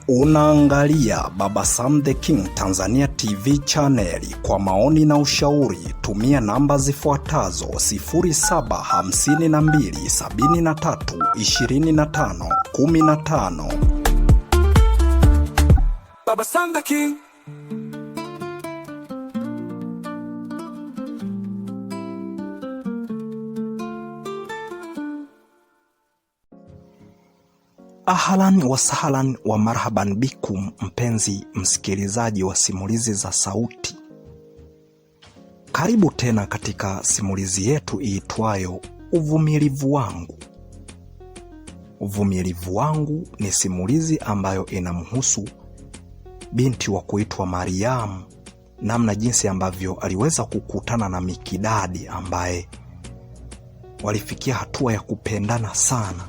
Unaangalia Baba Sam the King Tanzania TV channel. Kwa maoni na ushauri tumia namba zifuatazo 0752732515. Baba Sam the King. Ahlan wa sahlan wa marhaban bikum, mpenzi msikilizaji wa simulizi za sauti. Karibu tena katika simulizi yetu iitwayo Uvumilivu Wangu. Uvumilivu Wangu ni simulizi ambayo inamhusu binti wa kuitwa Mariam, namna jinsi ambavyo aliweza kukutana na Mikidadi ambaye walifikia hatua ya kupendana sana.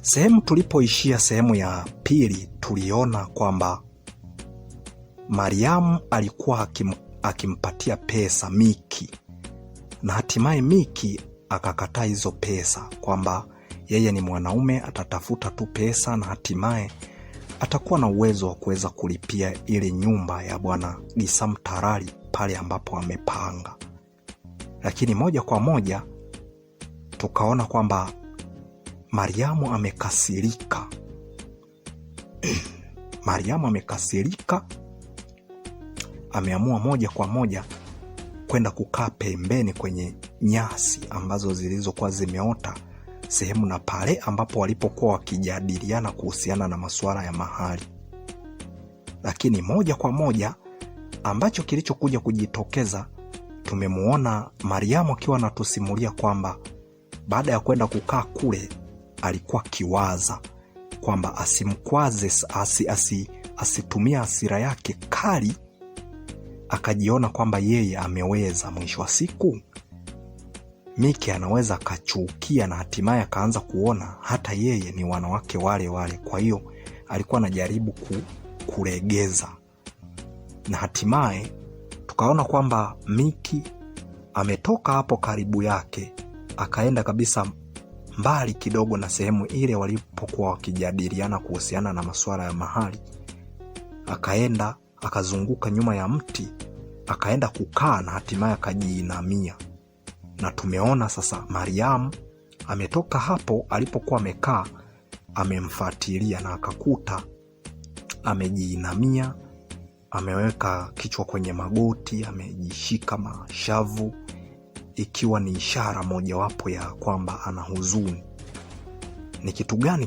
Sehemu tulipoishia, sehemu ya pili, tuliona kwamba Mariam alikuwa akimpatia pesa Miki, na hatimaye Miki akakataa hizo pesa, kwamba yeye ni mwanaume, atatafuta tu pesa na hatimaye atakuwa na uwezo wa kuweza kulipia ile nyumba ya bwana Gisam Tarari pale ambapo amepanga. Lakini moja kwa moja tukaona kwamba Mariamu amekasirika. Mariamu amekasirika, ameamua moja kwa moja kwenda kukaa pembeni kwenye nyasi ambazo zilizokuwa zimeota sehemu na pale ambapo walipokuwa wakijadiliana kuhusiana na masuala ya mahali. Lakini moja kwa moja ambacho kilichokuja kujitokeza, tumemuona Mariamu akiwa anatusimulia kwamba baada ya kwenda kukaa kule alikuwa kiwaza kwamba asimkwaze, asitumia hasira yake kali, akajiona kwamba yeye ameweza. Mwisho wa siku Miki anaweza akachukia na hatimaye akaanza kuona hata yeye ni wanawake wale wale. Kwa hiyo alikuwa anajaribu kulegeza, na hatimaye tukaona kwamba Miki ametoka hapo karibu yake akaenda kabisa mbali kidogo na sehemu ile walipokuwa wakijadiliana kuhusiana na masuala ya mahali. Akaenda akazunguka nyuma ya mti, akaenda kukaa na hatimaye akajiinamia. Na tumeona sasa Mariam ametoka hapo alipokuwa amekaa, amemfuatilia na akakuta amejiinamia, ameweka kichwa kwenye magoti, amejishika mashavu, ikiwa ni ishara mojawapo ya kwamba ana huzuni. Ni kitu gani